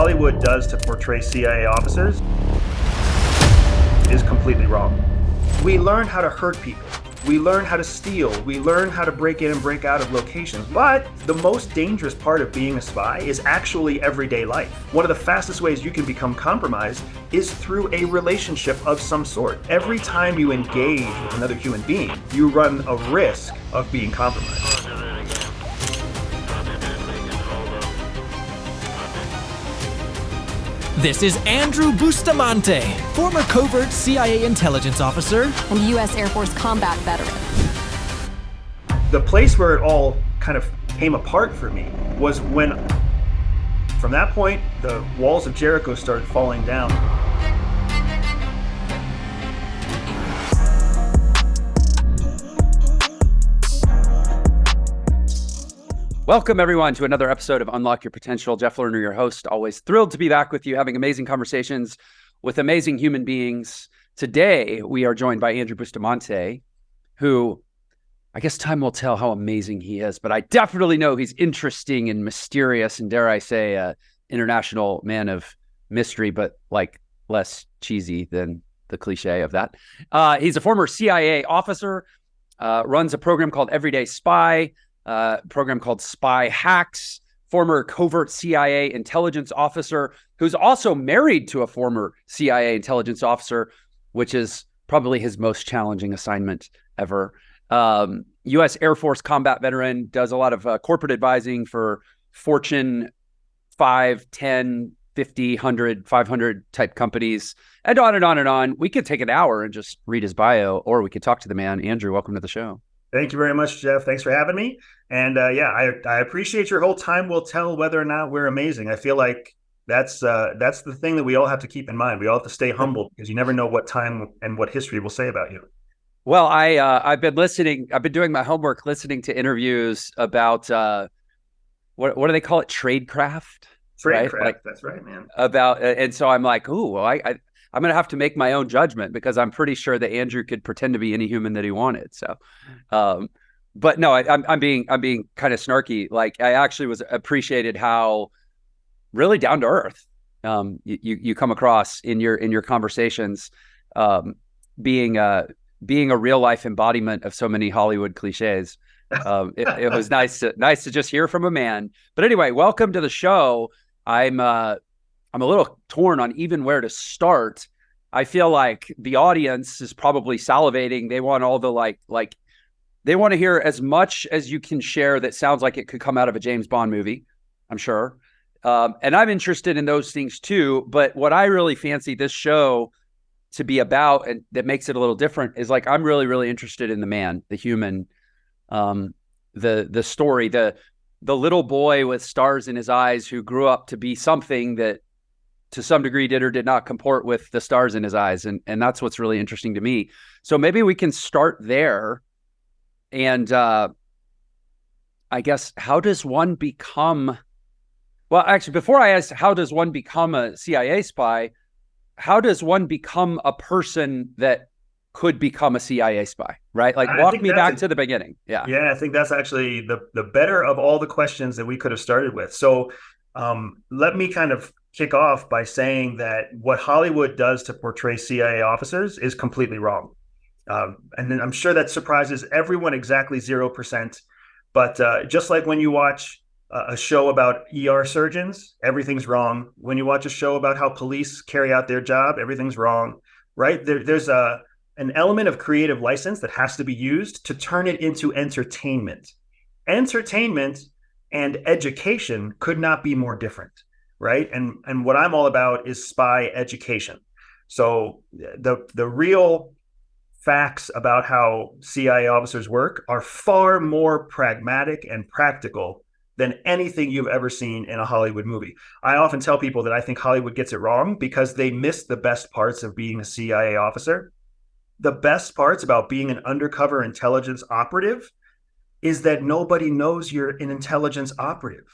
Hollywood does to portray CIA officers is completely wrong. We learn how to hurt people. We learn how to steal. We learn how to break in and break out of locations. But the most dangerous part of being a spy is actually everyday life. One of the fastest ways you can become compromised is through a relationship of some sort. Every time you engage with another human being, you run a risk of being compromised. This is Andrew Bustamante, former covert CIA intelligence officer and U.S. Air Force combat veteran. The place where it all kind of came apart for me was when, from that point, the walls of Jericho started falling down. Welcome, everyone, to another episode of Unlock Your Potential. Jeff Lerner, your host, always thrilled to be back with you, having amazing conversations with amazing human beings. Today, we are joined by Andrew Bustamante, who I guess time will tell how amazing he is, but I definitely know he's interesting and mysterious and, dare I say, international man of mystery, but like less cheesy than the cliche of that. He's a former CIA officer, runs a program called Everyday Spy, program called Spy Hacks, former covert CIA intelligence officer who's also married to a former CIA intelligence officer, which is probably his most challenging assignment ever. U.S. Air Force combat veteran, does a lot of corporate advising for Fortune 5, 10, 50, 100, 500 type companies, and on and on and on. We could take an hour and just read his bio, or we could talk to the man. Andrew, welcome to the show. Thank you very much, Jeff. Thanks for having me. And I appreciate your whole time will tell whether or not we're amazing. I feel like that's the thing that we all have to keep in mind. We all have to stay humble because you never know what time and what history will say about you. Well, I've been listening. I've been doing my homework, listening to interviews about what do they call it? Tradecraft. Tradecraft. Right? That's right, man. And so I'm like, ooh, well, I'm going to have to make my own judgment because I'm pretty sure that Andrew could pretend to be any human that he wanted. So, but no, I'm being kind of snarky. Like, I actually appreciated how really down to earth you come across in your conversations, being a real life embodiment of so many Hollywood cliches. It was nice to just hear from a man. But anyway, welcome to the show. I'm a little torn on even where to start. I feel like the audience is probably salivating. They want all the like they want to hear as much as you can share that sounds like it could come out of a James Bond movie, I'm sure. And I'm interested in those things too. But what I really fancy this show to be about, and that makes it a little different, is like I'm really, really interested in the man, the human, the story, the little boy with stars in his eyes who grew up to be something that to some degree did or did not comport with the stars in his eyes. And that's what's really interesting to me. So maybe we can start there. And I guess, how does one become, well, actually, before I ask, how does one become a CIA spy? How does one become a person that could become a CIA spy, right? Like, walk me back to the beginning. Yeah. Yeah, I think that's actually the better of all the questions that we could have started with. So let me kind of kick off by saying that what Hollywood does to portray CIA officers is completely wrong. And then I'm sure that surprises everyone exactly 0%. But just like when you watch a show about ER surgeons, everything's wrong. When you watch a show about how police carry out their job, everything's wrong, right? There's an element of creative license that has to be used to turn it into entertainment. Entertainment and education could not be more different, right? And what I'm all about is spy education. So the real facts about how CIA officers work are far more pragmatic and practical than anything you've ever seen in a Hollywood movie. I often tell people that I think Hollywood gets it wrong because they miss the best parts of being a CIA officer. The best parts about being an undercover intelligence operative is that nobody knows you're an intelligence operative.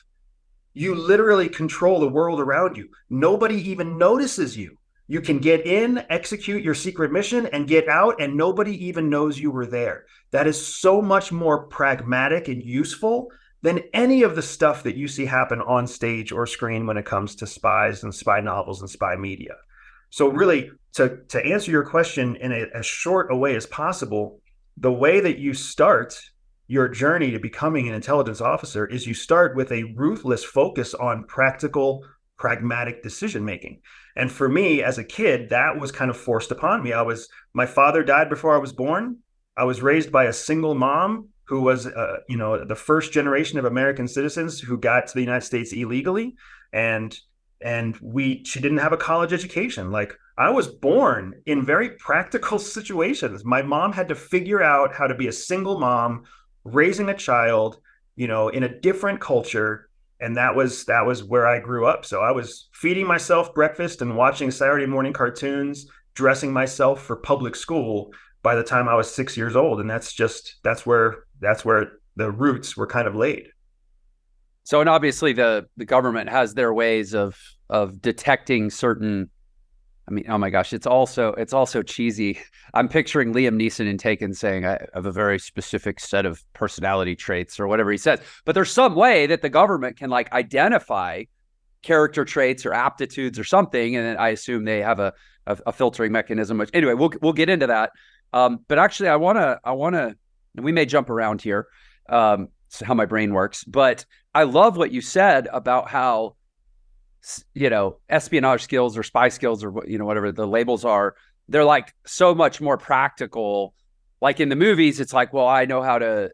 You literally control the world around you. Nobody even notices you. You can get in, execute your secret mission, and get out, and nobody even knows you were there. That is so much more pragmatic and useful than any of the stuff that you see happen on stage or screen when it comes to spies and spy novels and spy media. So really, to answer your question in as short a way as possible, the way that you start your journey to becoming an intelligence officer is you start with a ruthless focus on practical, pragmatic decision making. And for me as a kid, that was kind of forced upon me. My father died before I was born. I was raised by a single mom who was, the first generation of American citizens who got to the United States illegally, and she didn't have a college education. Like, I was born in very practical situations. My mom had to figure out how to be a single mom raising a child, in a different culture, and that was where I grew up. So I was feeding myself breakfast and watching Saturday morning cartoons, dressing myself for public school by the time I was 6 years old, and that's where the roots were kind of laid. So, and obviously the government has their ways of detecting certain. I mean, oh my gosh, it's also cheesy. I'm picturing Liam Neeson in Taken saying, "I have a very specific set of personality traits," or whatever he says. But there's some way that the government can like identify character traits or aptitudes or something, and then I assume they have a filtering mechanism. Which anyway, we'll get into that. But actually, I wanna. We may jump around here. So how my brain works, but I love what you said about how, espionage skills or spy skills or whatever the labels are, they're like so much more practical. Like in the movies, it's like, well, I know how to,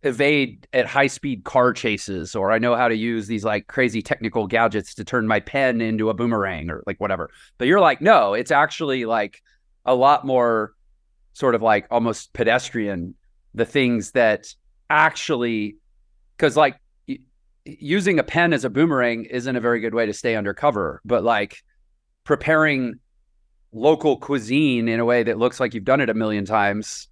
evade at high speed car chases, or I know how to use these like crazy technical gadgets to turn my pen into a boomerang or like whatever. But you're like, no, it's actually like a lot more sort of like almost pedestrian, the things that actually, because like using a pen as a boomerang isn't a very good way to stay undercover, but like preparing local cuisine in a way that looks like you've done it a million times,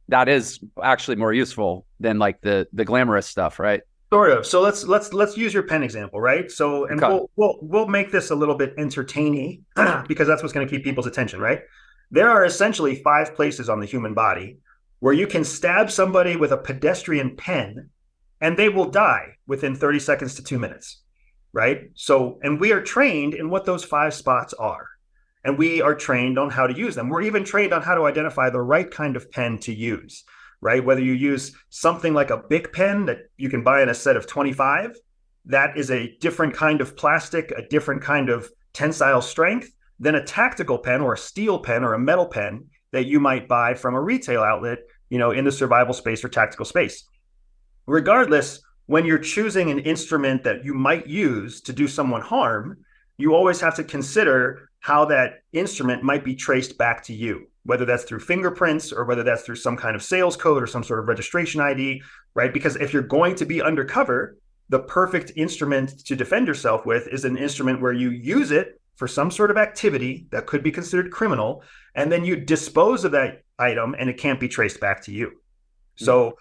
that is actually more useful than like the glamorous stuff, right? Sort of. So let's use your pen example, right? So, and Okay. we'll make this a little bit entertaining because that's what's going to keep people's attention, right? There are essentially 5 places on the human body where you can stab somebody with a pedestrian pen and they will die within 30 seconds to 2 minutes, right? So, and we are trained in what those 5 spots are, and we are trained on how to use them. We're even trained on how to identify the right kind of pen to use, right? Whether you use something like a Bic pen that you can buy in a set of 25, that is a different kind of plastic, a different kind of tensile strength than a tactical pen or a steel pen or a metal pen that you might buy from a retail outlet, in the survival space or tactical space. Regardless, when you're choosing an instrument that you might use to do someone harm, you always have to consider how that instrument might be traced back to you, whether that's through fingerprints or whether that's through some kind of sales code or some sort of registration ID, right? Because if you're going to be undercover, the perfect instrument to defend yourself with is an instrument where you use it for some sort of activity that could be considered criminal, and then you dispose of that item and it can't be traced back to you. So,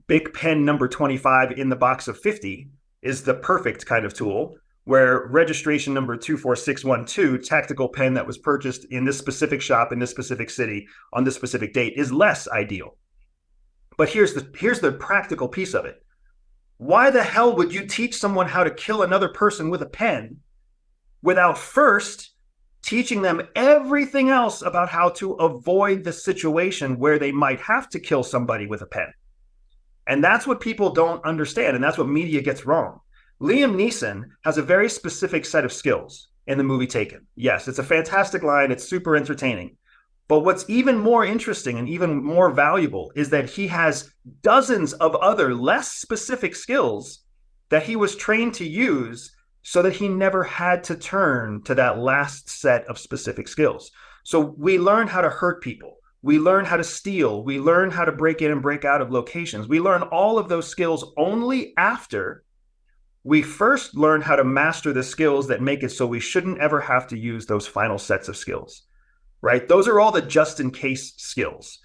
Bic pen number 25 in the box of 50 is the perfect kind of tool, where registration number 24612, tactical pen that was purchased in this specific shop in this specific city on this specific date, is less ideal. But here's the practical piece of it. Why the hell would you teach someone how to kill another person with a pen without first teaching them everything else about how to avoid the situation where they might have to kill somebody with a pen? And that's what people don't understand, and that's what media gets wrong. Liam Neeson has a very specific set of skills in the movie Taken. Yes, it's a fantastic line. It's super entertaining. But what's even more interesting and even more valuable is that he has dozens of other less specific skills that he was trained to use so that he never had to turn to that last set of specific skills. So we learn how to hurt people. We learn how to steal. We learn how to break in and break out of locations. We learn all of those skills only after we first learn how to master the skills that make it so we shouldn't ever have to use those final sets of skills, right? Those are all the just-in-case skills.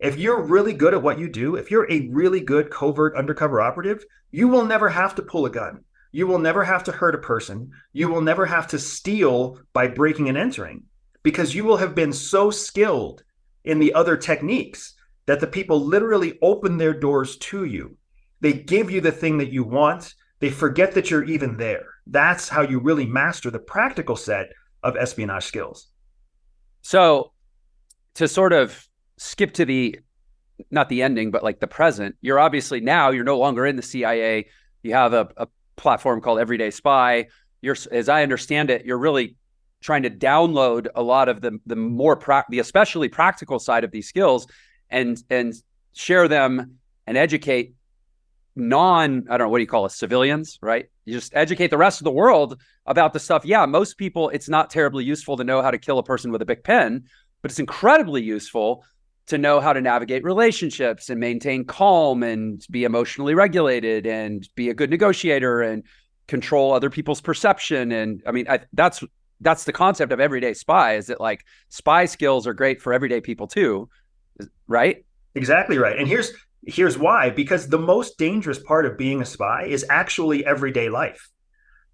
If you're really good at what you do, if you're a really good covert undercover operative, you will never have to pull a gun. You will never have to hurt a person. You will never have to steal by breaking and entering, because you will have been so skilled in the other techniques that the people literally open their doors to you. They give you the thing that you want. They forget that you're even there. That's how you really master the practical set of espionage skills. So to sort of skip to the, not the ending, but like the present, you're obviously now, you're no longer in the CIA. You have a platform called Everyday Spy. You're, as I understand it, you're really trying to download a lot of the more the especially practical side of these skills and share them and educate I don't know, what do you call it, civilians, right? You just educate the rest of the world about the stuff. Yeah, most people, it's not terribly useful to know how to kill a person with a big pen, but it's incredibly useful to know how to navigate relationships and maintain calm and be emotionally regulated and be a good negotiator and control other people's perception. And I mean, that's the concept of Everyday Spy, is that like spy skills are great for everyday people too, right? Exactly right. And here's why, because the most dangerous part of being a spy is actually everyday life.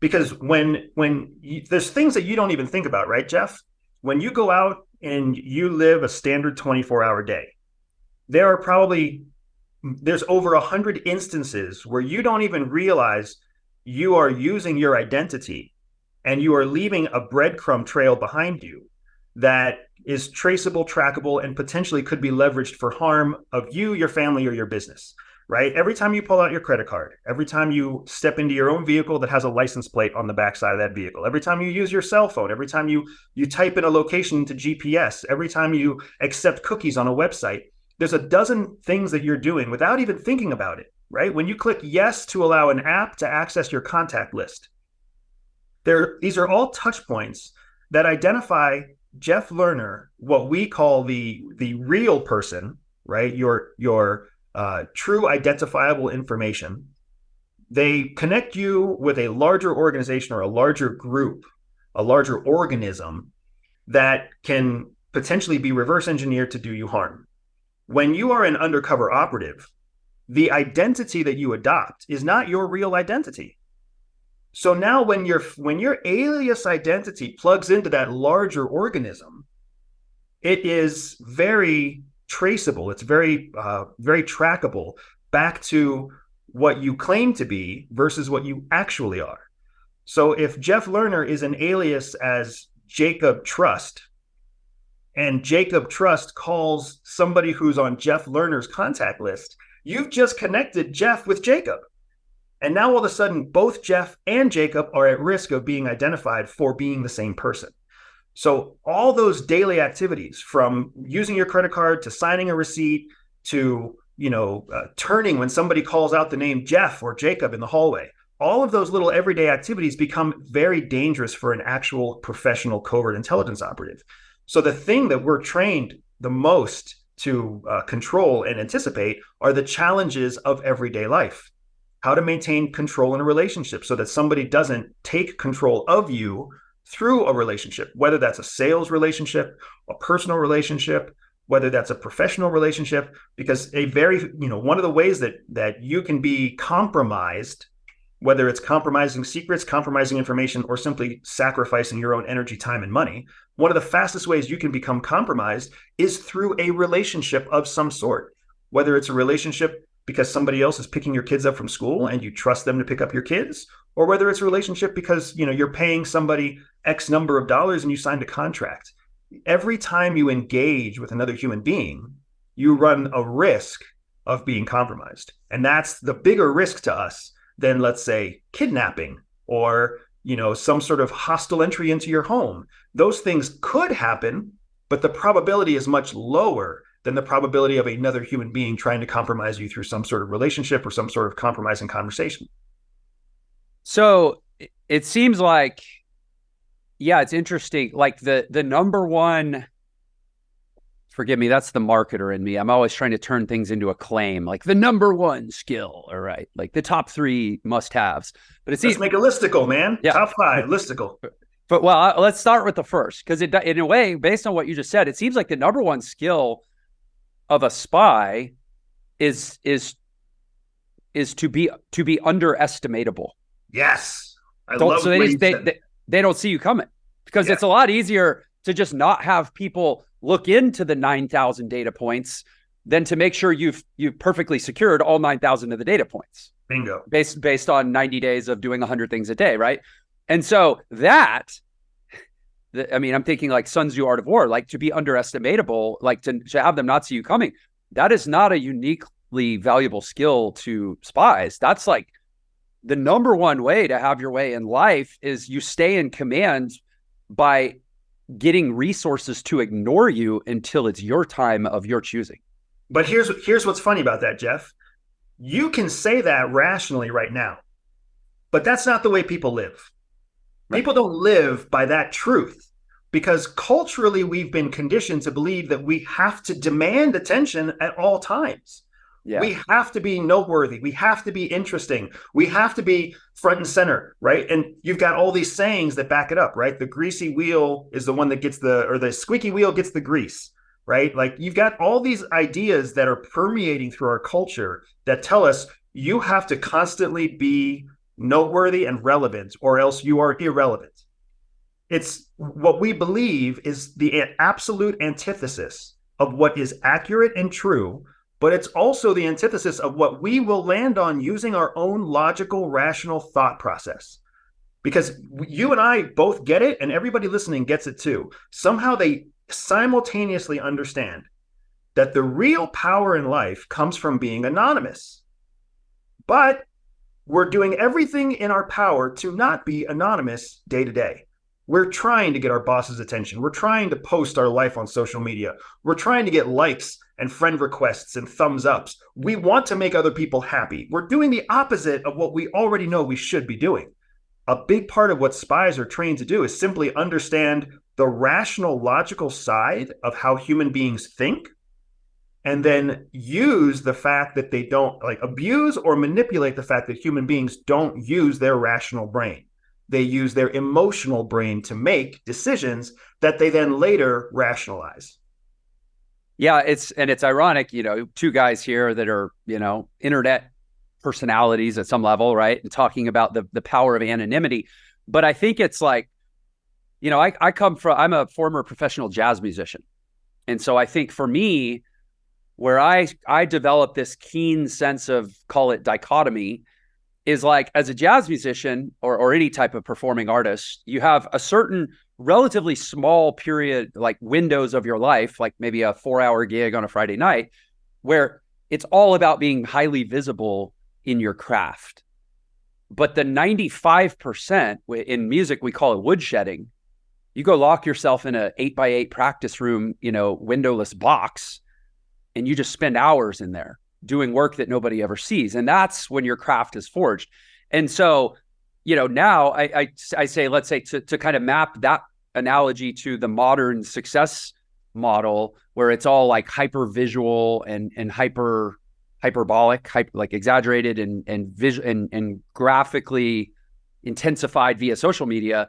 Because there's things that you don't even think about, right, Jeff? When you go out and you live a standard 24-hour day, there's over 100 instances where you don't even realize you are using your identity and you are leaving a breadcrumb trail behind you that is traceable, trackable, and potentially could be leveraged for harm of you, your family, or your business, right? Every time you pull out your credit card, every time you step into your own vehicle that has a license plate on the backside of that vehicle, every time you use your cell phone, every time you type in a location into GPS, every time you accept cookies on a website, there's a dozen things that you're doing without even thinking about it, right? When you click yes to allow an app to access your contact list, these are all touch points that identify Jeff Lerner, what we call the real person, right? Your true identifiable information. They connect you with a larger organization or a larger group, a larger organism that can potentially be reverse engineered to do you harm. When you are an undercover operative, the identity that you adopt is not your real identity. So now when your alias identity plugs into that larger organism, it is very traceable. It's very trackable back to what you claim to be versus what you actually are. So if Jeff Lerner is an alias as Jacob Trust, and Jacob Trust calls somebody who's on Jeff Lerner's contact list, you've just connected Jeff with Jacob. And now all of a sudden, both Jeff and Jacob are at risk of being identified for being the same person. So all those daily activities, from using your credit card to signing a receipt to turning when somebody calls out the name Jeff or Jacob in the hallway, all of those little everyday activities become very dangerous for an actual professional covert intelligence operative. So the thing that we're trained the most to control and anticipate are the challenges of everyday life. How to maintain control in a relationship so that somebody doesn't take control of you through a relationship, whether that's a sales relationship, a personal relationship, whether that's a professional relationship, because one of the ways that you can be compromised, whether it's compromising secrets, compromising information, or simply sacrificing your own energy, time, and money, one of the fastest ways you can become compromised is through a relationship of some sort, whether it's a relationship because somebody else is picking your kids up from school and you trust them to pick up your kids, or whether it's a relationship because you're paying somebody X number of dollars and you signed a contract. Every time you engage with another human being, you run a risk of being compromised. And that's the bigger risk to us than, let's say, kidnapping or some sort of hostile entry into your home. Those things could happen, but the probability is much lower than the probability of another human being trying to compromise you through some sort of relationship or some sort of compromising conversation. So it seems like, yeah, it's interesting. Like the number one, forgive me, that's the marketer in me. I'm always trying to turn things into a claim, like the number one skill, all right, like the top 3 must-haves. But let's make a listicle, man. Yeah. Top 5 listicle. But let's start with the first, because in a way, based on what you just said, it seems like the number one skill of a spy is to be underestimatable. Yes. I love they don't see you coming, because it's a lot easier to just not have people look into the 9,000 data points than to make sure you've perfectly secured all 9,000 of the data points. Bingo. Based on 90 days of doing 100 things a day, right? And so that, I mean, I'm thinking like Sun Tzu Art of War, like to be underestimatable, like to have them not see you coming. That is not a uniquely valuable skill to spies. That's like the number one way to have your way in life is you stay in command by getting resources to ignore you until it's your time of your choosing. But here's what's funny about that, Jeff. You can say that rationally right now, but that's not the way people live. Right. People don't live by that truth because culturally we've been conditioned to believe that we have to demand attention at all times. Yeah. We have to be noteworthy. We have to be interesting. We have to be front and center, right? And you've got all these sayings that back it up, right? The greasy wheel is the one that gets the squeaky wheel gets the grease, right? Like you've got all these ideas that are permeating through our culture that tell us you have to constantly be noteworthy and relevant or else you are irrelevant. It's what we believe is the absolute antithesis of what is accurate and true, but it's also the antithesis of what we will land on using our own logical, rational thought process. Because you and I both get it, and everybody listening gets it too. Somehow they simultaneously understand that the real power in life comes from being anonymous. But we're doing everything in our power to not be anonymous day to day. We're trying to get our boss's attention. We're trying to post our life on social media. We're trying to get likes and friend requests and thumbs ups. We want to make other people happy. We're doing the opposite of what we already know we should be doing. A big part of what spies are trained to do is simply understand the rational, logical side of how human beings think, and then use the fact that they don't abuse or manipulate the fact that human beings don't use their rational brain. They use their emotional brain to make decisions that they then later rationalize. Yeah, it's ironic, two guys here that are, internet personalities at some level, right? And talking about the power of anonymity. But I think it's like, I'm a former professional jazz musician. And so I think for me, where I developed this keen sense of, call it dichotomy, is like as a jazz musician or any type of performing artist, you have a certain relatively small period, like windows of your life, like maybe a 4-hour gig on a Friday night, where it's all about being highly visible in your craft. But the 95% in music, we call it woodshedding. You go lock yourself in a 8x8 practice room, windowless box, and you just spend hours in there doing work that nobody ever sees. And that's when your craft is forged. And so, now I say, let's say to kind of map that analogy to the modern success model, where it's all like hyper visual and hyperbolic, like exaggerated and graphically intensified via social media.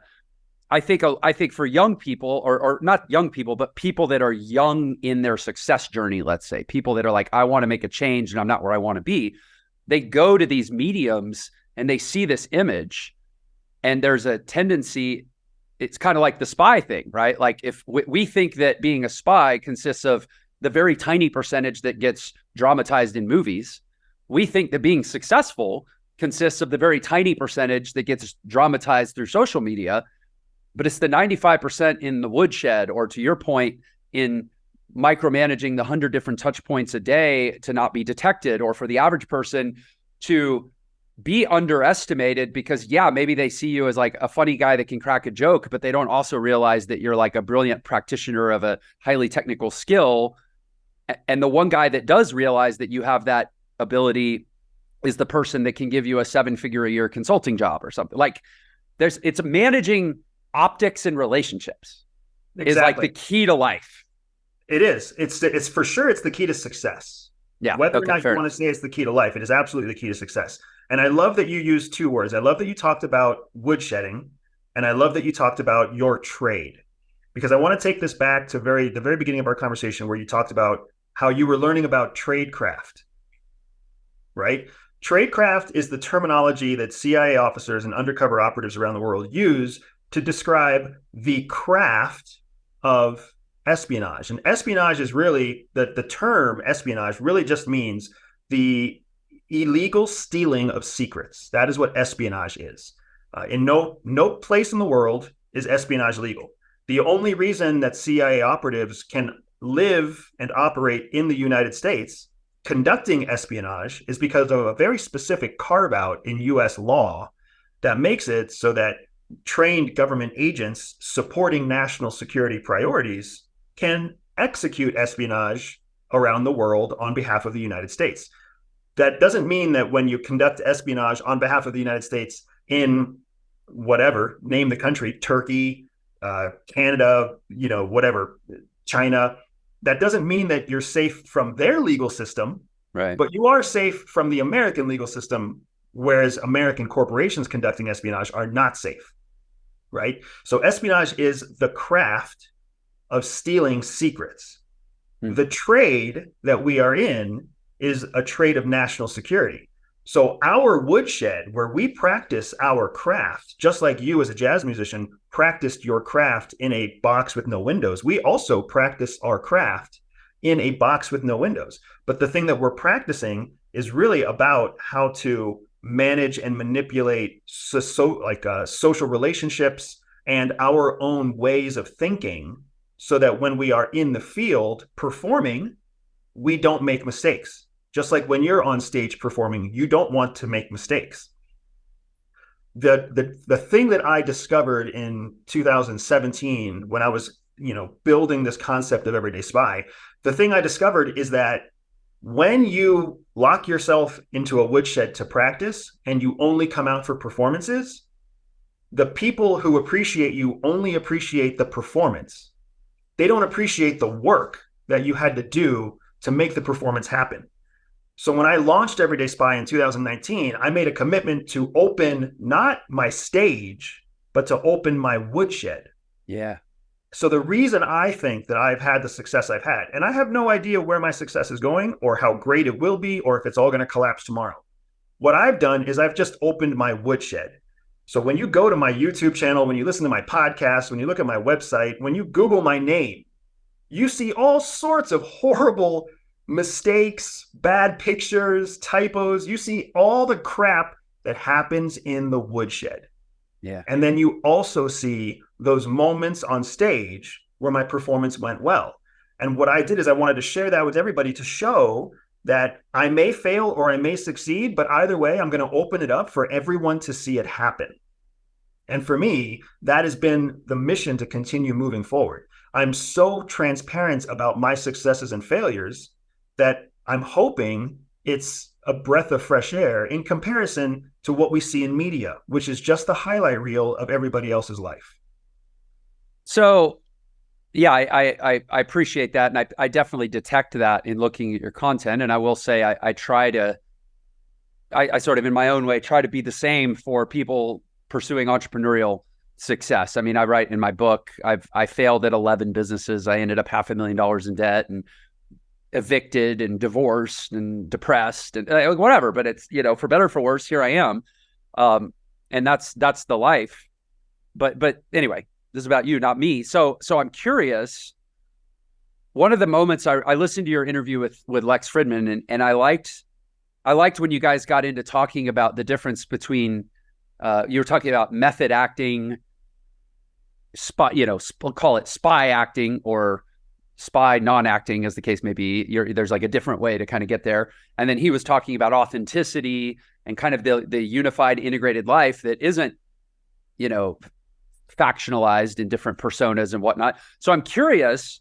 I think for young people, or not young people, but people that are young in their success journey, let's say, people that are like, I want to make a change and I'm not where I want to be. They go to these mediums and they see this image, and there's a tendency, it's kind of like the spy thing, right? Like if we think that being a spy consists of the very tiny percentage that gets dramatized in movies, we think that being successful consists of the very tiny percentage that gets dramatized through social media. But it's the 95% in the woodshed, or to your point, in micromanaging the 100 different touch points a day to not be detected, or for the average person to be underestimated because, maybe they see you as like a funny guy that can crack a joke, but they don't also realize that you're like a brilliant practitioner of a highly technical skill. And the one guy that does realize that you have that ability is the person that can give you a 7-figure a year consulting job or something. Like it's managing optics and relationships is like the key to life. It is. It's for sure. It's the key to success. Yeah. Whether or not you want to say it's the key to life, it is absolutely the key to success. And I love that you used 2 words. I love that you talked about woodshedding, and I love that you talked about your trade, because I want to take this back to the very beginning of our conversation where you talked about how you were learning about tradecraft, right? Tradecraft is the terminology that CIA officers and undercover operatives around the world use to describe the craft of espionage. And espionage is really, the term espionage really just means the illegal stealing of secrets. That is what espionage is. In no place in the world is espionage legal. The only reason that CIA operatives can live and operate in the United States conducting espionage is because of a very specific carve-out in U.S. law that makes it so that trained government agents supporting national security priorities can execute espionage around the world on behalf of the United States. That doesn't mean that when you conduct espionage on behalf of the United States in whatever, name the country, Turkey, Canada, whatever, China, that doesn't mean that you're safe from their legal system, Right. but you are safe from the American legal system, whereas American corporations conducting espionage are not safe, right? So espionage is the craft of stealing secrets. The trade that we are in is a trade of national security. So our woodshed, where we practice our craft, just like you as a jazz musician practiced your craft in a box with no windows, we also practice our craft in a box with no windows. But the thing that we're practicing is really about how to manage and manipulate social relationships and our own ways of thinking so that when we are in the field performing, we don't make mistakes. Just like when you're on stage performing, you don't want to make mistakes. The thing that I discovered in 2017 when I was, building this concept of Everyday Spy, the thing I discovered is that when you lock yourself into a woodshed to practice and you only come out for performances, the people who appreciate you only appreciate the performance. They don't appreciate the work that you had to do to make the performance happen. So when I launched Everyday Spy in 2019, I made a commitment to open not my stage, but to open my woodshed. Yeah. So the reason I think that I've had the success I've had, and I have no idea where my success is going or how great it will be or if it's all going to collapse tomorrow. What I've done is I've just opened my woodshed. So when you go to my YouTube channel, when you listen to my podcast, when you look at my website, when you Google my name, you see all sorts of horrible mistakes, bad pictures, typos. You see all the crap that happens in the woodshed. Yeah. And then you also see those moments on stage where my performance went well. And what I did is I wanted to share that with everybody to show that I may fail or I may succeed, but either way, I'm going to open it up for everyone to see it happen. And for me, that has been the mission to continue moving forward. I'm so transparent about my successes and failures that I'm hoping it's a breath of fresh air in comparison to what we see in media, which is just the highlight reel of everybody else's life. So, yeah, I appreciate that. And I definitely detect that in looking at your content. And I will say I try to, I sort of in my own way, try to be the same for people pursuing entrepreneurial success. I mean, I write in my book, I failed at 11 businesses. I ended up $500,000 in debt and evicted and divorced and depressed and whatever, but it's, for better or for worse, here I am. And that's the life. But anyway, this is about you, not me. So I'm curious. One of the moments I listened to your interview with Lex Fridman, and I liked when you guys got into talking about the difference between you were talking about method acting, call it spy acting or spy non-acting, as the case may be. There's like a different way to kind of get there. And then he was talking about authenticity and kind of the unified integrated life that isn't, factionalized in different personas and whatnot. So I'm curious,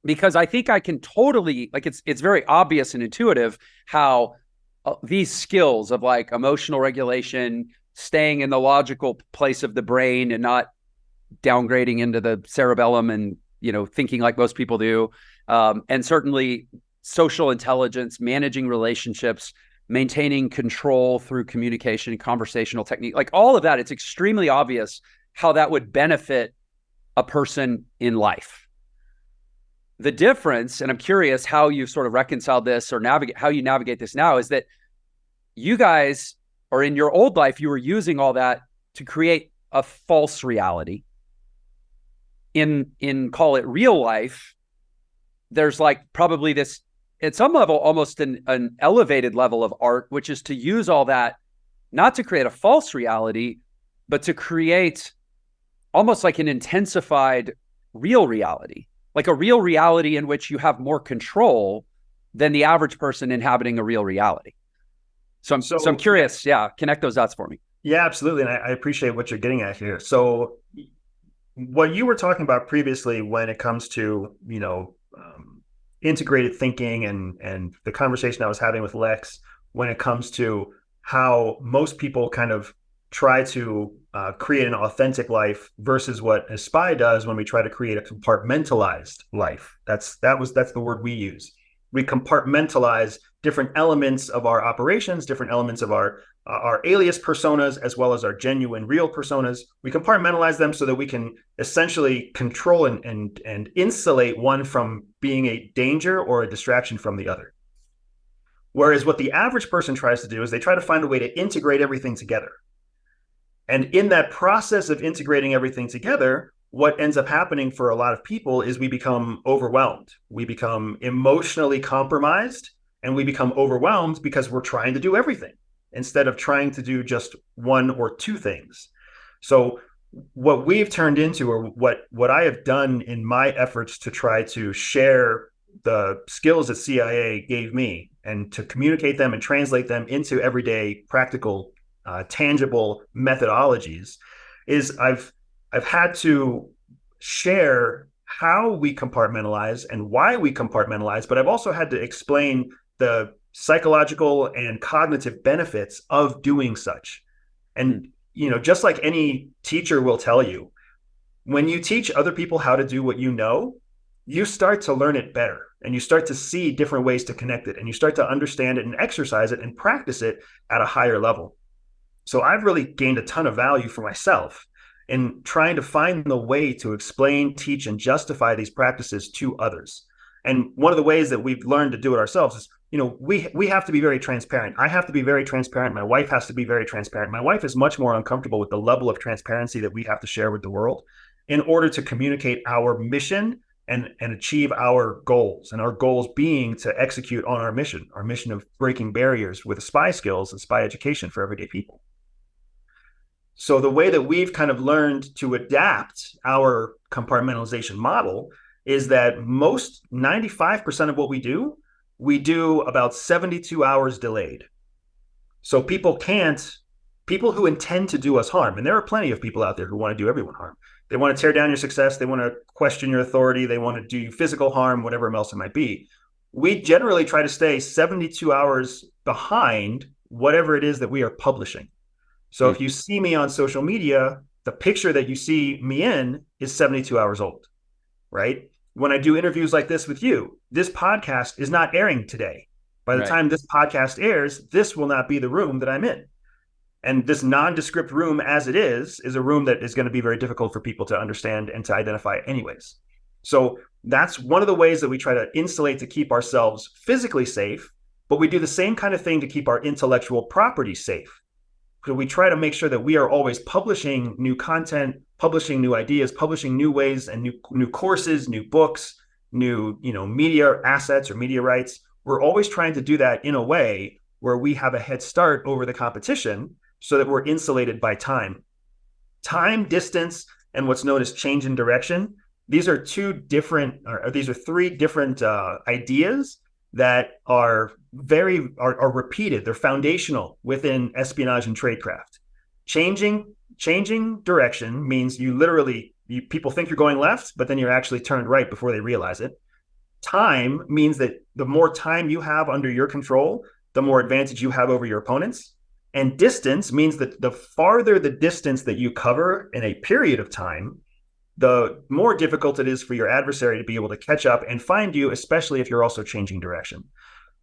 because I think I can totally, it's very obvious and intuitive how these skills of like emotional regulation, staying in the logical place of the brain and not downgrading into the cerebellum and thinking like most people do. And certainly social intelligence, managing relationships, maintaining control through communication, conversational technique, like all of that, it's extremely obvious how that would benefit a person in life. The difference, and I'm curious how you've sort of reconciled this or how you navigate this now, is that you guys, or in your old life, you were using all that to create a false reality in call it real life, there's like probably this at some level almost an elevated level of art, which is to use all that not to create a false reality, but to create almost like an intensified real reality, like a real reality in which you have more control than the average person inhabiting a real reality. So I'm curious. Yeah. Connect those dots for me. Yeah, absolutely. And I appreciate what you're getting at here. So what you were talking about previously when it comes to, integrated thinking and the conversation I was having with Lex when it comes to how most people kind of try to create an authentic life versus what a spy does when we try to create a compartmentalized life. That's the word we use. We compartmentalize different elements of our operations, different elements of our alias personas, as well as our genuine real personas. We compartmentalize them so that we can essentially control and insulate one from being a danger or a distraction from the other. Whereas what the average person tries to do is they try to find a way to integrate everything together. And in that process of integrating everything together, what ends up happening for a lot of people is we become overwhelmed. We become emotionally compromised, and we become overwhelmed because we're trying to do everything instead of trying to do just one or two things. So what we've turned into, or what I have done in my efforts to try to share the skills that CIA gave me and to communicate them and translate them into everyday practical tangible methodologies, is I've had to share how we compartmentalize and why we compartmentalize, but I've also had to explain the psychological and cognitive benefits of doing such. And, just like any teacher will tell you, when you teach other people how to do what you know, you start to learn it better and you start to see different ways to connect it and you start to understand it and exercise it and practice it at a higher level. So I've really gained a ton of value for myself in trying to find the way to explain, teach, and justify these practices to others. And one of the ways that we've learned to do it ourselves is, we have to be very transparent. I have to be very transparent. My wife has to be very transparent. My wife is much more uncomfortable with the level of transparency that we have to share with the world in order to communicate our mission and achieve our goals. And our goals being to execute on our mission of breaking barriers with spy skills and spy education for everyday people. So the way that we've kind of learned to adapt our compartmentalization model is that most 95% of what we do about 72 hours delayed. So people who intend to do us harm, and there are plenty of people out there who want to do everyone harm. They want to tear down your success. They want to question your authority. They want to do you physical harm, whatever else it might be. We generally try to stay 72 hours behind whatever it is that we are publishing. So if you see me on social media, the picture that you see me in is 72 hours old, right? When I do interviews like this with you, this podcast is not airing today. By the time this podcast airs, this will not be the room that I'm in. And this nondescript room as it is a room that is going to be very difficult for people to understand and to identify anyways. So that's one of the ways that we try to insulate to keep ourselves physically safe, but we do the same kind of thing to keep our intellectual property safe. So we try to make sure that we are always publishing new content, publishing new ideas, publishing new ways and new courses, new books, new media assets or media rights. We're always trying to do that in a way where we have a head start over the competition so that we're insulated by time. Time, distance, and what's known as change in direction. These are three different ideas that are repeated. They're foundational within espionage and tradecraft. Changing direction means people think you're going left, but then you're actually turned right before they realize it. Time means that the more time you have under your control, the more advantage you have over your opponents. And distance means that the farther the distance that you cover in a period of time, the more difficult it is for your adversary to be able to catch up and find you, especially if you're also changing direction.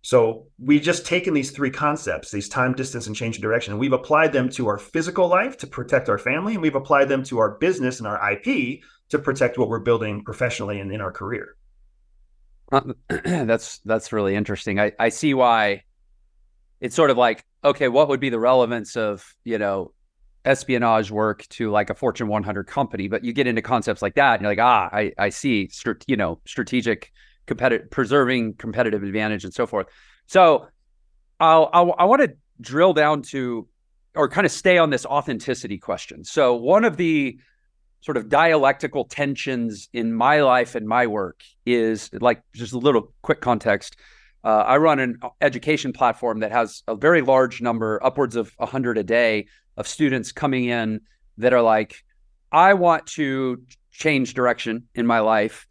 So we've just taken these three concepts, these time, distance, and change in direction, and we've applied them to our physical life to protect our family, and we've applied them to our business and our IP to protect what we're building professionally and in our career. That's really interesting. I see why it's sort of like, okay, what would be the relevance of, espionage work to like a Fortune 100 company, but you get into concepts like that and you're like, I see, strategic preserving competitive advantage and so forth. So I want to drill down to, or kind of stay on this authenticity question. So one of the sort of dialectical tensions in my life and my work is, like, just a little quick context. I run an education platform that has a very large number, upwards of 100 a day, of students coming in that are like, I want to change direction in my life.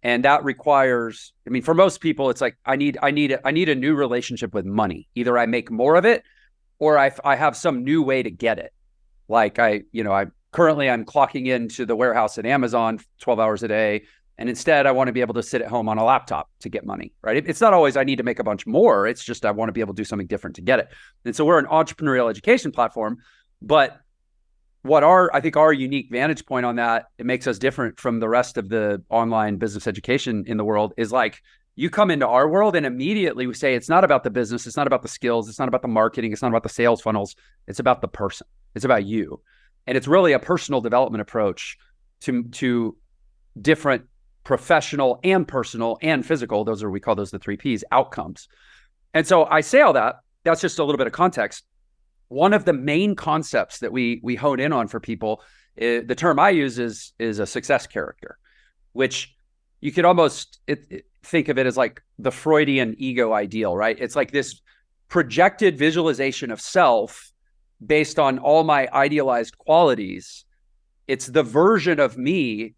And that requires, I mean, for most people, it's like, I need a new relationship with money. Either I make more of it, or I have some new way to get it. Like I'm clocking into the warehouse at Amazon 12 hours a day. And instead, I want to be able to sit at home on a laptop to get money, right? It's not always I need to make a bunch more. It's just I want to be able to do something different to get it. And so we're an entrepreneurial education platform. But what I think our unique vantage point on that, it makes us different from the rest of the online business education in the world, is like, you come into our world and immediately we say, it's not about the business. It's not about the skills. It's not about the marketing. It's not about the sales funnels. It's about the person. It's about you. And it's really a personal development approach to different professional and personal and physical. We call those the 3 Ps, outcomes. And so I say all that, that's just a little bit of context. One of the main concepts that we hone in on for people, the term I use is a success character, which you could almost think of it as like the Freudian ego ideal, right? It's like this projected visualization of self based on all my idealized qualities. It's the version of me.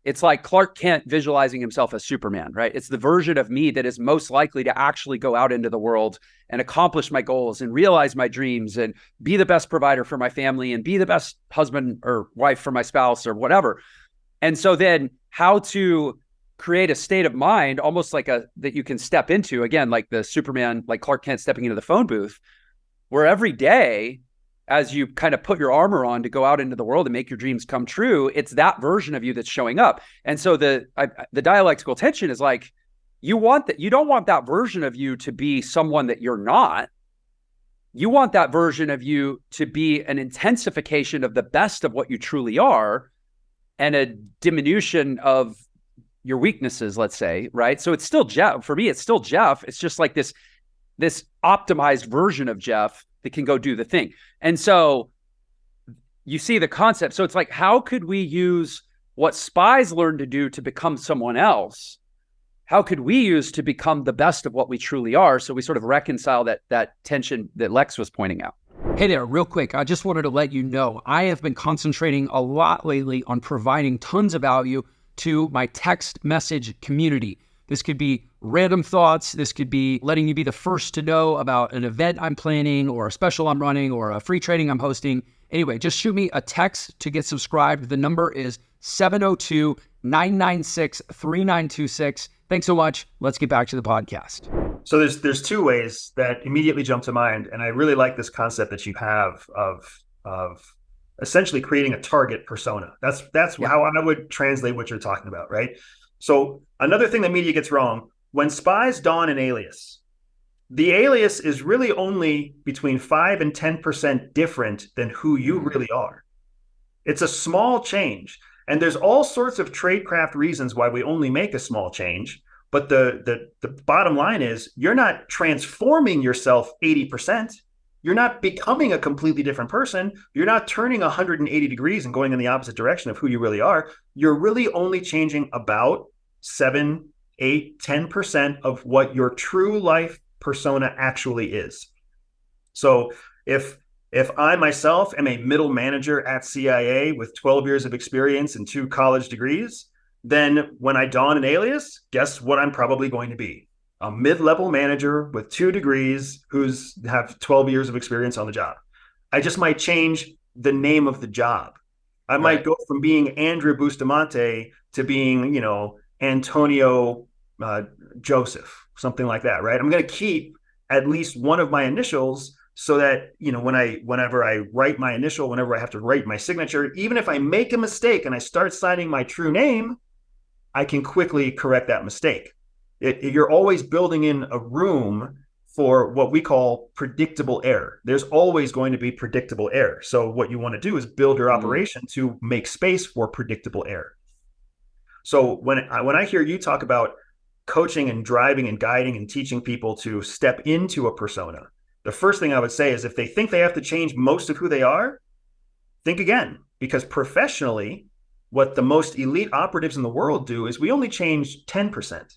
It's like Clark Kent visualizing himself as Superman, right? It's the version of me that is most likely to actually go out into the world and accomplish my goals and realize my dreams and be the best provider for my family and be the best husband or wife for my spouse or whatever. And so then how to create a state of mind, almost like that you can step into, again, like the Superman, like Clark Kent stepping into the phone booth, where every day, as you kind of put your armor on to go out into the world and make your dreams come true, it's that version of you that's showing up. And so the dialectical tension is like, you don't want that version of you to be someone that you're not. You want that version of you to be an intensification of the best of what you truly are and a diminution of your weaknesses, let's say, right? So it's still Jeff. For me, it's still Jeff. It's just like this optimized version of Jeff that can go do the thing. And so you see the concept. So it's like, how could we use what spies learn to do to become someone else? How could we use to become the best of what we truly are? So we sort of reconcile that tension that Lex was pointing out. Hey there, real quick. I just wanted to let you know, I have been concentrating a lot lately on providing tons of value to my text message community. This could be random thoughts. This could be letting you be the first to know about an event I'm planning or a special I'm running or a free training I'm hosting. Anyway, just shoot me a text to get subscribed. The number is 702-996-3926. Thanks so much. Let's get back to the podcast. So there's two ways that immediately jump to mind. And I really like this concept that you have of essentially creating a target persona. That's how I would translate what you're talking about, right? So another thing that media gets wrong, when spies don an alias, the alias is really only between 5 and 10% different than who you really are. It's a small change. And there's all sorts of tradecraft reasons why we only make a small change. But the bottom line is, you're not transforming yourself 80%. You're not becoming a completely different person. You're not turning 180 degrees and going in the opposite direction of who you really are. You're really only changing about 7, 8, 10% of what your true life persona actually is. So if I myself am a middle manager at CIA with 12 years of experience and 2 college degrees, then when I don an alias, guess what I'm probably going to be? A mid-level manager with 2 degrees who's have 12 years of experience on the job. I just might change the name of the job. I might go from being Andrew Bustamante to being, Antonio Joseph, something like that, right? I'm going to keep at least one of my initials so that, whenever I write my initial, whenever I have to write my signature, even if I make a mistake and I start signing my true name, I can quickly correct that mistake. You're always building in a room for what we call predictable error. There's always going to be predictable error. So what you want to do is build your operation to make space for predictable error. So when I hear you talk about coaching and driving and guiding and teaching people to step into a persona, the first thing I would say is if they think they have to change most of who they are, think again, because professionally, what the most elite operatives in the world do is we only change 10%,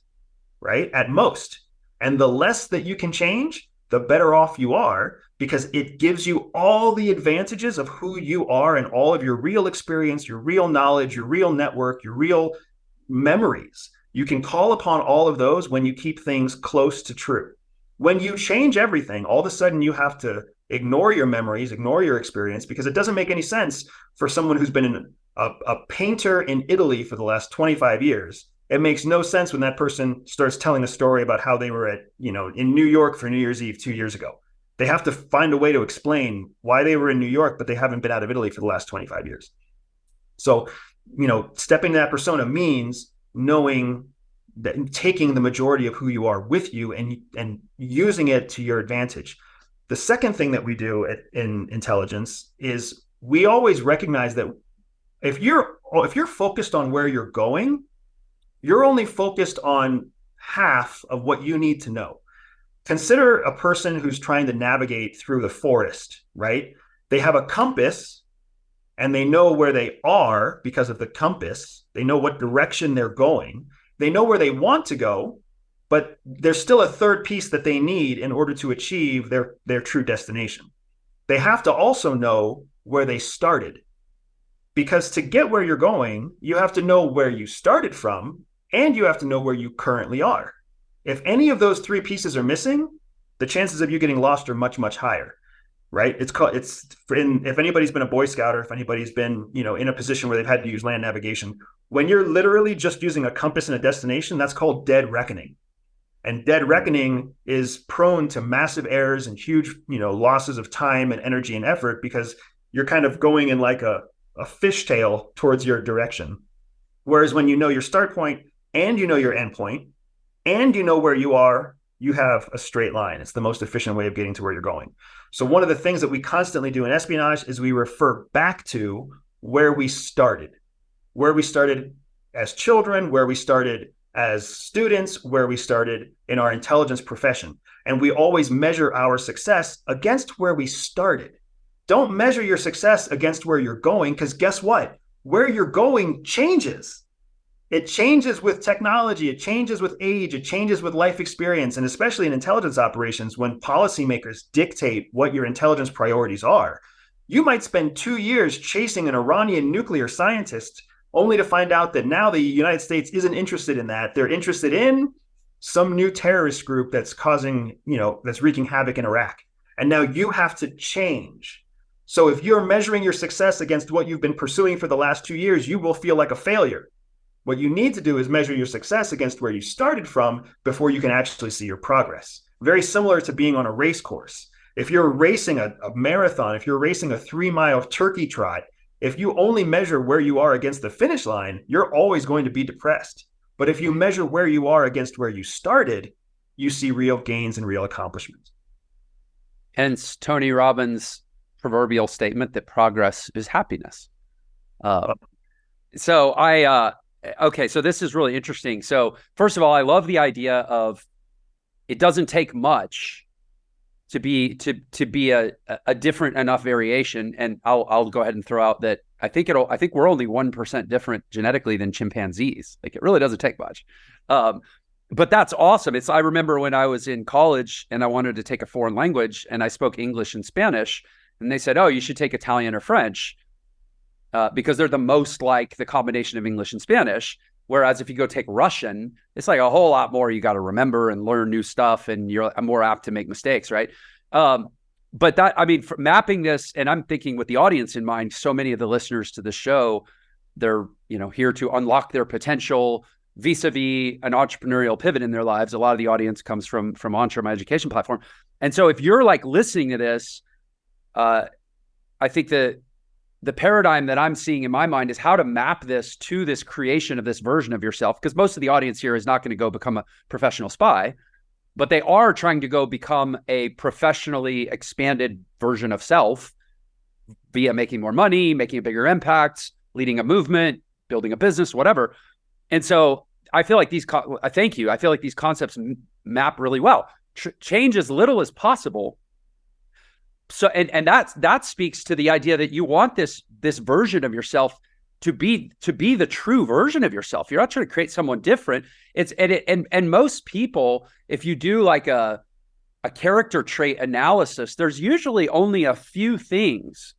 right? At most. And the less that you can change, the better off you are, because it gives you all the advantages of who you are and all of your real experience, your real knowledge, your real network, your real memories. You can call upon all of those when you keep things close to true. When you change everything, all of a sudden you have to ignore your memories, ignore your experience, because it doesn't make any sense for someone who's been a painter in Italy for the last 25 years. It makes no sense when that person starts telling a story about how they were in New York for New Year's Eve 2 years ago. They have to find a way to explain why they were in New York, but they haven't been out of Italy for the last 25 years. So, stepping to that persona means knowing that, taking the majority of who you are with you and using it to your advantage. The second thing that we do in intelligence is we always recognize that if you're focused on where you're going, you're only focused on half of what you need to know. Consider a person who's trying to navigate through the forest, right? They have a compass and they know where they are because of the compass. They know what direction they're going. They know where they want to go, but there's still a third piece that they need in order to achieve their true destination. They have to also know where they started, because to get where you're going, you have to know where you started from, and you have to know where you currently are. If any of those three pieces are missing, the chances of you getting lost are much, much higher, right? If anybody's been a Boy Scout, or if anybody's been, in a position where they've had to use land navigation, when you're literally just using a compass and a destination, that's called dead reckoning. And dead reckoning is prone to massive errors and huge, losses of time and energy and effort, because you're kind of going in like a fishtail towards your direction. Whereas when you know your start point and you know your end point and you know where you are, you have a straight line. It's the most efficient way of getting to where you're going. So one of the things that we constantly do in espionage is we refer back to where we started as children, where we started as students, where we started in our intelligence profession. And we always measure our success against where we started. Don't measure your success against where you're going, because guess what? Where you're going changes. It changes with technology. It changes with age. It changes with life experience. And especially in intelligence operations, when policymakers dictate what your intelligence priorities are, you might spend 2 years chasing an Iranian nuclear scientist only to find out that now the United States isn't interested in that. They're interested in some new terrorist group that's causing, that's wreaking havoc in Iraq. And now you have to change. So if you're measuring your success against what you've been pursuing for the last 2 years, you will feel like a failure. What you need to do is measure your success against where you started from before you can actually see your progress. Very similar to being on a race course. If you're racing a marathon, if you're racing a 3-mile turkey trot, if you only measure where you are against the finish line, you're always going to be depressed. But if you measure where you are against where you started, you see real gains and real accomplishments. Hence Tony Robbins' proverbial statement that progress is happiness. So this is really interesting. So first of all, I love the idea of it doesn't take much to be a different enough variation. And I'll go ahead and throw out that I think we're only 1% different genetically than chimpanzees. Like, it really doesn't take much. But that's awesome. I remember when I was in college and I wanted to take a foreign language and I spoke English and Spanish, and they said, "Oh, you should take Italian or French because they're the most like the combination of English and Spanish." Whereas if you go take Russian, it's like a whole lot more you got to remember and learn new stuff, and you're more apt to make mistakes, right? But for mapping this, and I'm thinking with the audience in mind, so many of the listeners to the show, they're here to unlock their potential vis-a-vis an entrepreneurial pivot in their lives. A lot of the audience comes from Entre, my education platform. And so if you're like listening to this, I think that the paradigm that I'm seeing in my mind is how to map this to this creation of this version of yourself, because most of the audience here is not going to go become a professional spy. but they are trying to go become a professionally expanded version of self via making more money, making a bigger impact, leading a movement, building a business, whatever. And so I feel like thank you. I feel like these concepts map really well. Change as little as possible. So, and that speaks to the idea that you want this version of yourself to be the true version of yourself. You're not trying to create someone different. And most people, if you do like a character trait analysis, there's usually only a few things.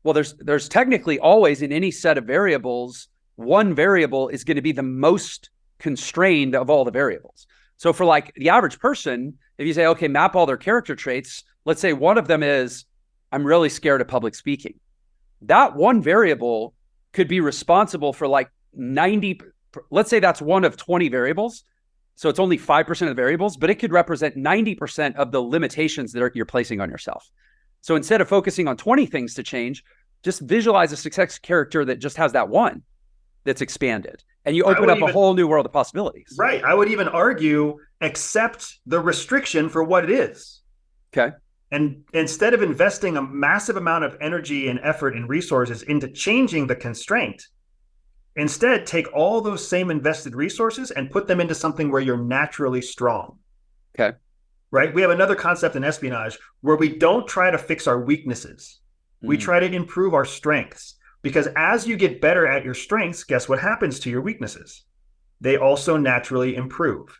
Well, there's technically always in any set of variables, one variable is going to be the most constrained of all the variables. So for like the average person, if you say, okay, map all their character traits, let's say one of them is, I'm really scared of public speaking. That one variable could be responsible for like 90, let's say that's one of 20 variables. So it's only 5% of the variables, but it could represent 90% of the limitations that you're placing on yourself. So instead of focusing on 20 things to change, just visualize a success character that just has that one that's expanded. And you open up a whole new world of possibilities. Right. I would even argue, accept the restriction for what it is. Okay. And instead of investing a massive amount of energy and effort and resources into changing the constraint, instead take all those same invested resources and put them into something where you're naturally strong. Okay. Right? We have another concept in espionage where we don't try to fix our weaknesses. We try to improve our strengths. Because as you get better at your strengths, guess what happens to your weaknesses? They also naturally improve.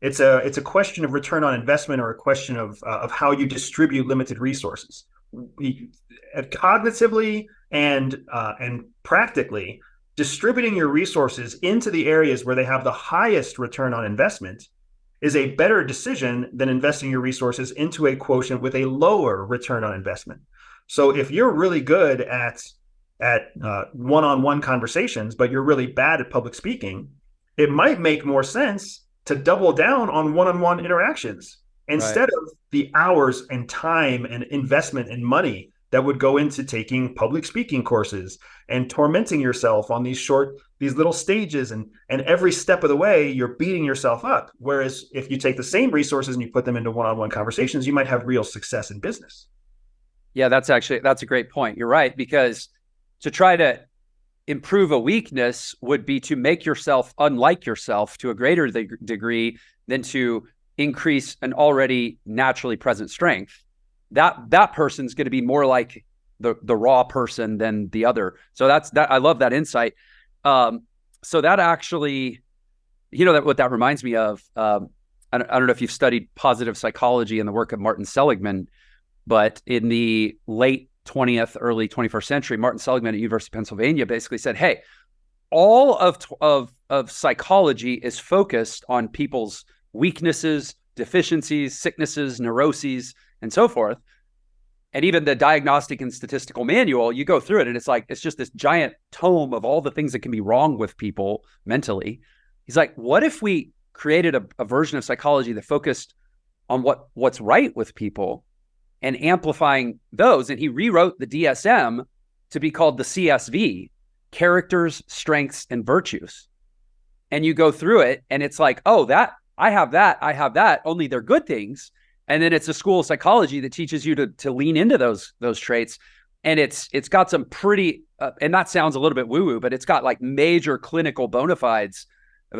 It's a question of return on investment, or a question of how you distribute limited resources. Cognitively and practically, distributing your resources into the areas where they have the highest return on investment is a better decision than investing your resources into a quotient with a lower return on investment. So if you're really good at one-on-one conversations, but you're really bad at public speaking, it might make more sense to double down on one-on-one interactions instead of the hours and time and investment and money that would go into taking public speaking courses and tormenting yourself on these little stages. And every step of the way, you're beating yourself up. Whereas if you take the same resources and you put them into one-on-one conversations, you might have real success in business. Yeah, that's a great point. You're right, because to try to improve a weakness would be to make yourself unlike yourself to a greater degree than to increase an already naturally present strength. That person's going to be more like the raw person than the other. So that I love that insight. So that actually, what that reminds me of, I don't know if you've studied positive psychology and the work of Martin Seligman, but in the late 20th, early 21st century, Martin Seligman at University of Pennsylvania basically said, hey, all of psychology is focused on people's weaknesses, deficiencies, sicknesses, neuroses, and so forth. And even the diagnostic and statistical manual, you go through it and it's just this giant tome of all the things that can be wrong with people mentally. He's like, what if we created a version of psychology that focused on what's right with people and amplifying those? And he rewrote the DSM to be called the CSV, characters, strengths, and virtues. And you go through it and it's like, oh, I have that, only they're good things. And then it's a school of psychology that teaches you to lean into those traits. And it's got some pretty, and that sounds a little bit woo-woo, but it's got like major clinical bona fides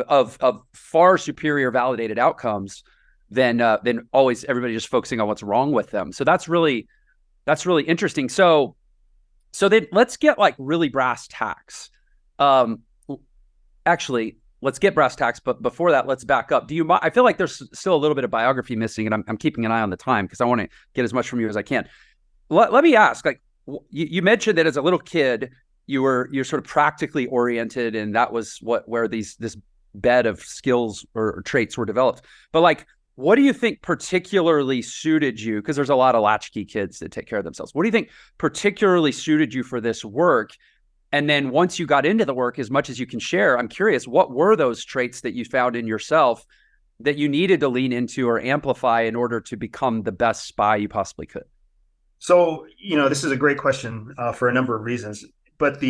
of far superior validated outcomes than always everybody just focusing on what's wrong with them. So that's really interesting. So then let's get like really brass tacks. Actually, let's get brass tacks, but before that, let's back up. Do you mind? I feel like there's still a little bit of biography missing, and I'm keeping an eye on the time because I want to get as much from you as I can. Let me ask, like, you mentioned that as a little kid, you're sort of practically oriented, and that was where this bed of skills or traits were developed. But like, what do you think particularly suited you? Because there's a lot of latchkey kids that take care of themselves. What do you think particularly suited you for this work? And then once you got into the work, as much as you can share, I'm curious, what were those traits that you found in yourself that you needed to lean into or amplify in order to become the best spy you possibly could? So, this is a great question for a number of reasons. But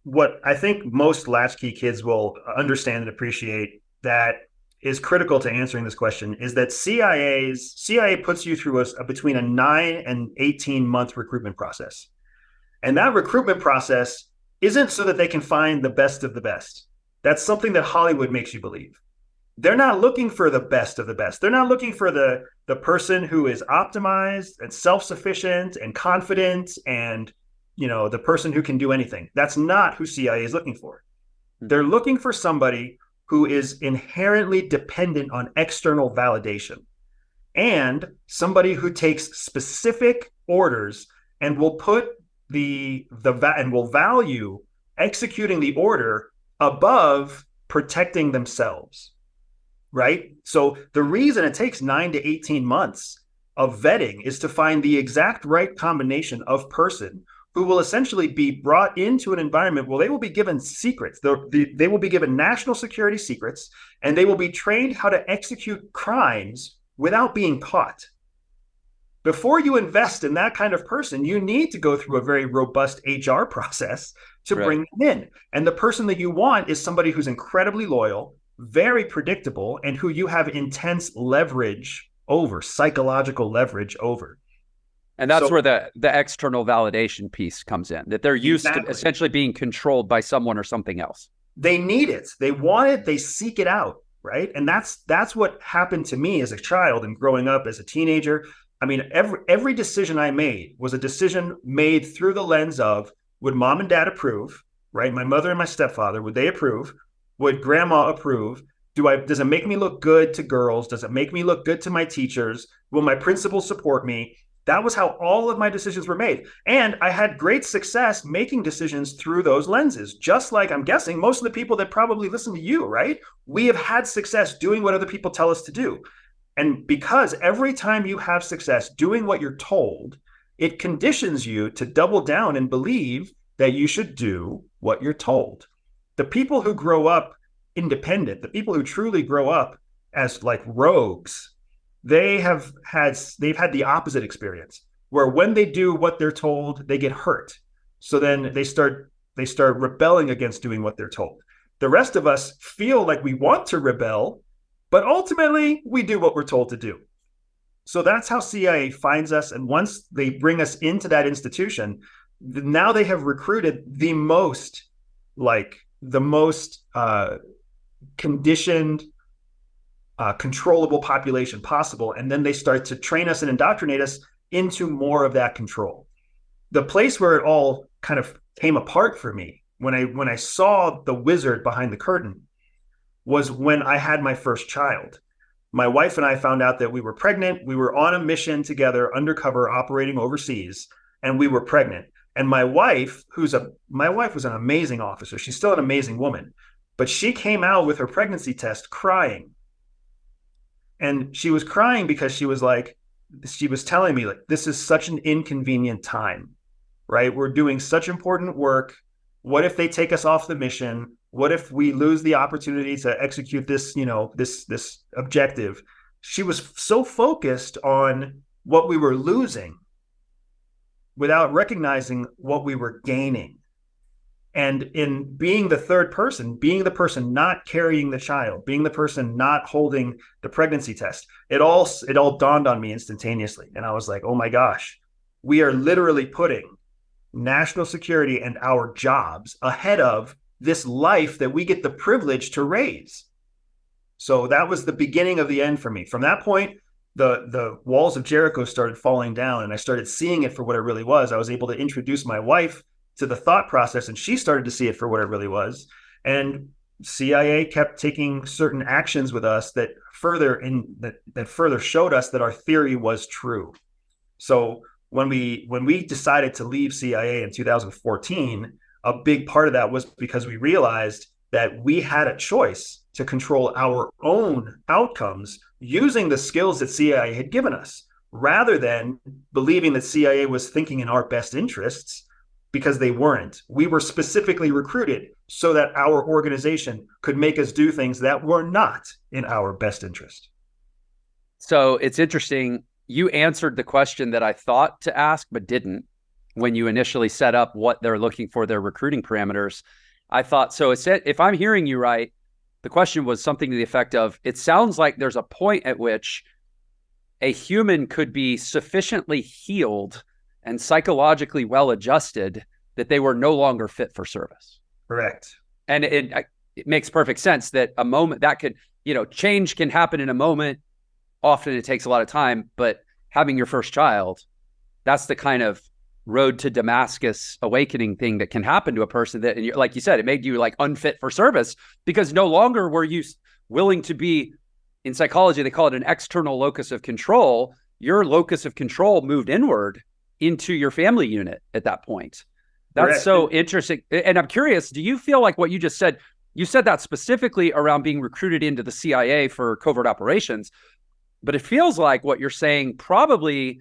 what I think most latchkey kids will understand and appreciate, that is critical to answering this question is that CIA puts you through between a 9 and 18 month recruitment process. And that recruitment process isn't so that they can find the best of the best. That's something that Hollywood makes you believe. They're not looking for the best of the best. They're not looking for the person who is optimized and self-sufficient and confident and, the person who can do anything. That's not who CIA is looking for. They're looking for somebody who is inherently dependent on external validation and somebody who takes specific orders and will put and will value executing the order above protecting themselves. Right? So the reason it takes 9 to 18 months of vetting is to find the exact right combination of person who will essentially be brought into an environment where they will be given secrets. They will be given national security secrets, and they will be trained how to execute crimes without being caught. Before you invest in that kind of person, you need to go through a very robust HR process to bring them in. And the person that you want is somebody who's incredibly loyal, very predictable, and who you have intense leverage over, psychological leverage over. And that's where the external validation piece comes in, that they're used to essentially being controlled by someone or something else. They need it. They want it. They seek it out, right? And that's what happened to me as a child and growing up as a teenager. I mean, every decision I made was a decision made through the lens of, would mom and dad approve, right? My mother and my stepfather, would they approve? Would grandma approve? Does it make me look good to girls? Does it make me look good to my teachers? Will my principal support me? That was how all of my decisions were made. And I had great success making decisions through those lenses, just like I'm guessing most of the people that probably listen to you, right? We have had success doing what other people tell us to do. And because every time you have success doing what you're told, it conditions you to double down and believe that you should do what you're told. The people who grow up independent, the people who truly grow up as like rogues, they've had the opposite experience, where when they do what they're told, they get hurt. So then they start rebelling against doing what they're told. The rest of us feel like we want to rebel, but ultimately we do what we're told to do. So that's how CIA finds us. And once they bring us into that institution, now they have recruited the most conditioned, controllable population possible. And then they start to train us and indoctrinate us into more of that control. The place where it all kind of came apart for me when I saw the wizard behind the curtain was when I had my first child. My wife and I found out that we were pregnant. We were on a mission together, undercover, operating overseas, and we were pregnant. And my wife was an amazing officer. She's still an amazing woman, but she came out with her pregnancy test crying. And she was crying because she was telling me, like, this is such an inconvenient time, right? We're doing such important work. What if they take us off the mission? What if we lose the opportunity to execute this, this objective? She was so focused on what we were losing without recognizing what we were gaining. And in being the third person, being the person not carrying the child, being the person not holding the pregnancy test, it all dawned on me instantaneously. And I was like, oh my gosh, we are literally putting national security and our jobs ahead of this life that we get the privilege to raise. So that was the beginning of the end for me. From that point, the walls of Jericho started falling down, and I started seeing it for what it really was. I was able to introduce my wife to the thought process, and she started to see it for what it really was. And CIA kept taking certain actions with us that further showed us that our theory was true. So when we decided to leave CIA in 2014, a big part of that was because we realized that we had a choice to control our own outcomes using the skills that CIA had given us, rather than believing that CIA was thinking in our best interests, because they weren't. We were specifically recruited so that our organization could make us do things that were not in our best interest. So it's interesting. You answered the question that I thought to ask, but didn't, when you initially set up what they're looking for, their recruiting parameters. I thought, so if I'm hearing you right, The question was something to the effect of, it sounds like there's a point at which a human could be sufficiently healed and psychologically well adjusted that they were no longer fit for service. Correct. And it makes perfect sense that a moment that could, change can happen in a moment. Often it takes a lot of time, but having your first child, that's the kind of road to Damascus awakening thing that can happen to a person that, and like you said, it made you like unfit for service because no longer were you willing to be, in psychology, they call it an external locus of control. Your locus of control moved inward into your family unit at that point. That's correct. So interesting. And I'm curious, do you feel like what you just said, you said that specifically around being recruited into the CIA for covert operations, but it feels like what you're saying probably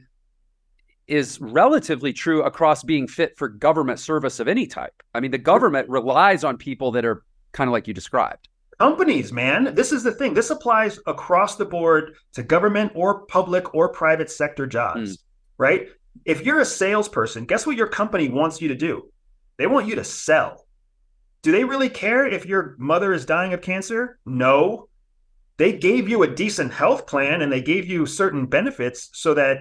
is relatively true across being fit for government service of any type. I mean, the government relies on people that are kind of like you described. Companies, man, this is the thing. This applies across the board to government or public or private sector jobs, right? If you're a salesperson, guess what your company wants you to do? They want you to sell. Do they really care if your mother is dying of cancer? No. They gave you a decent health plan and they gave you certain benefits so that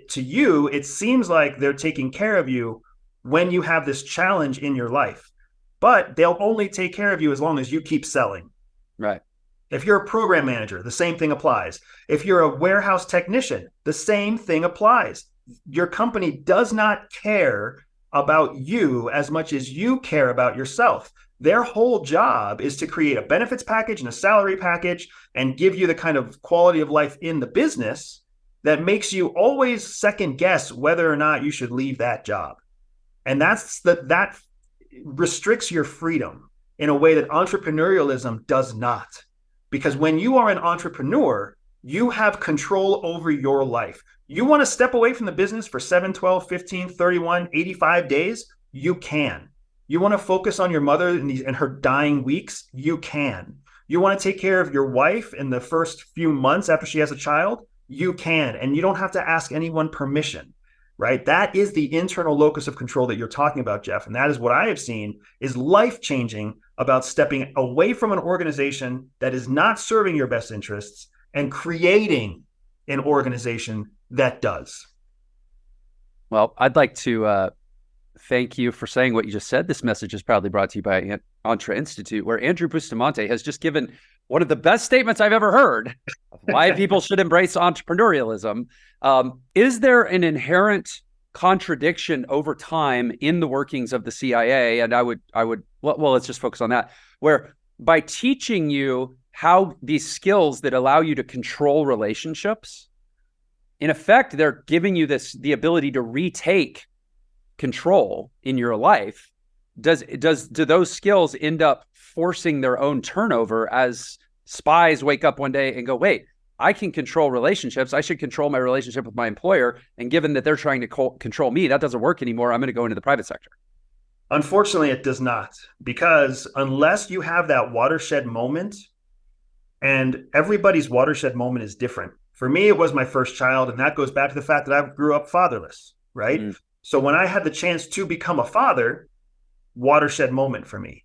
to you, it seems like they're taking care of you when you have this challenge in your life. But they'll only take care of you as long as you keep selling. Right. If you're a program manager, the same thing applies. If you're a warehouse technician, the same thing applies. Your company does not care about you as much as you care about yourself. Their whole job is to create a benefits package and a salary package and give you the kind of quality of life in the business that makes you always second guess whether or not you should leave that job. And that restricts your freedom in a way that entrepreneurialism does not. Because when you are an entrepreneur, you have control over your life. You want to step away from the business for 7, 12, 15, 31, 85 days? You can. You want to focus on your mother and her dying weeks? You can. You want to take care of your wife in the first few months after she has a child? You can. And you don't have to ask anyone permission, right? That is the internal locus of control that you're talking about, Jeff. And that is what I have seen is life-changing about stepping away from an organization that is not serving your best interests and creating an organization that does. Well, I'd like to thank you for saying what you just said. This message is proudly brought to you by Entre Institute, where Andrew Bustamante has just given one of the best statements I've ever heard of why people should embrace entrepreneurialism. Is there an inherent contradiction over time in the workings of the CIA? And I would, well, let's just focus on that, where by teaching you how these skills that allow you to control relationships, in effect, they're giving you the ability to retake control in your life. Do those skills end up forcing their own turnover as spies wake up one day and go, wait, I can control relationships. I should control my relationship with my employer. And given that they're trying to control me, that doesn't work anymore. I'm going to go into the private sector. Unfortunately, it does not, because unless you have that watershed moment, and everybody's watershed moment is different. For me, it was my first child, and that goes back to the fact that I grew up fatherless, right? So when I had the chance to become a father, watershed moment for me.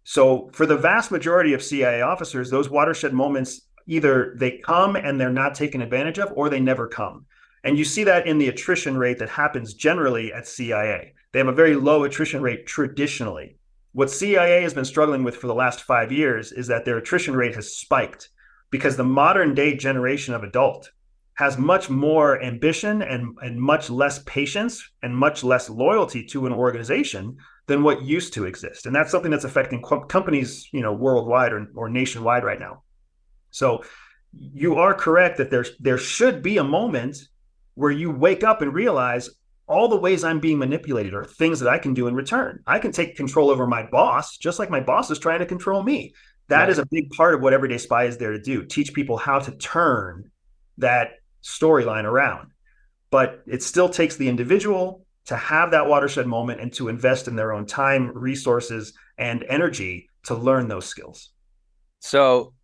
So for the vast majority of CIA officers, those watershed moments, either they come and they're not taken advantage of, or they never come. And you see that in the attrition rate that happens generally at CIA. They have a very low attrition rate traditionally. What CIA has been struggling with for the last 5 years is that their attrition rate has spiked because the modern day generation of adult has much more ambition and much less patience and much less loyalty to an organization than what used to exist. And that's something that's affecting companies, worldwide or nationwide right now. So you are correct that there should be a moment where you wake up and realize all the ways I'm being manipulated are things that I can do in return. I can take control over my boss, just like my boss is trying to control me. That is a big part of what Everyday Spy is there to do, teach people how to turn that storyline around. But it still takes the individual to have that watershed moment and to invest in their own time, resources, and energy to learn those skills. So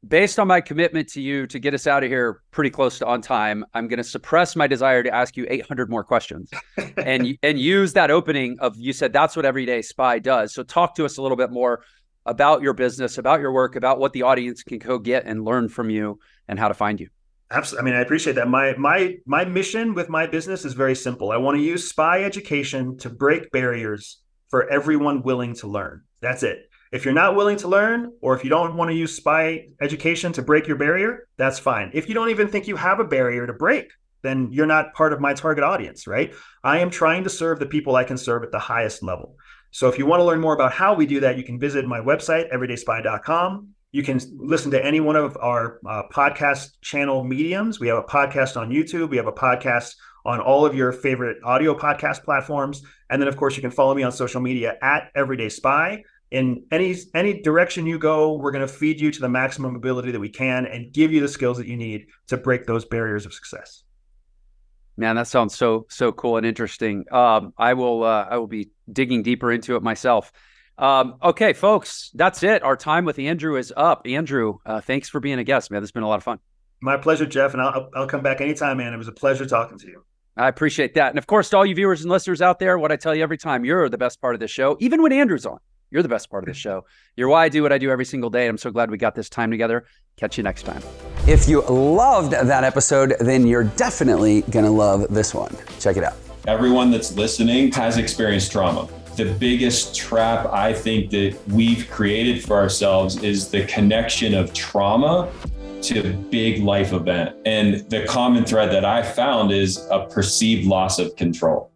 based on my commitment to you to get us out of here pretty close to on time, I'm going to suppress my desire to ask you 800 more questions and use that opening of, you said that's what Everyday Spy does. So talk to us a little bit more. about your business, about your work, about what the audience can go get and learn from you and how to find you. Absolutely. I mean, I appreciate that. My mission with my business is very simple. I want to use SPY education to break barriers for everyone willing to learn. That's it. If you're not willing to learn, or if you don't want to use SPY education to break your barrier, that's fine. If you don't even think you have a barrier to break, then you're not part of my target audience, right? I am trying to serve the people I can serve at the highest level. So if you want to learn more about how we do that, you can visit my website, everydayspy.com. You can listen to any one of our podcast channel mediums. We have a podcast on YouTube. We have a podcast on all of your favorite audio podcast platforms. And then, of course, you can follow me on social media at Everyday Spy. In any direction you go, we're going to feed you to the maximum ability that we can and give you the skills that you need to break those barriers of success. Man, that sounds so cool and interesting. I will be digging deeper into it myself. Okay, folks, that's it. Our time with Andrew is up. Andrew, thanks for being a guest, man. This has been a lot of fun. My pleasure, Jeff, and I'll come back anytime, man. It was a pleasure talking to you. I appreciate that. And of course, to all you viewers and listeners out there, what I tell you every time, you're the best part of this show. Even when Andrew's on, you're the best part of this show. You're why I do what I do every single day. And I'm so glad we got this time together. Catch you next time. If you loved that episode, then you're definitely going to love this one. Check it out. Everyone that's listening has experienced trauma. The biggest trap I think that we've created for ourselves is the connection of trauma to a big life event. And the common thread that I found is a perceived loss of control.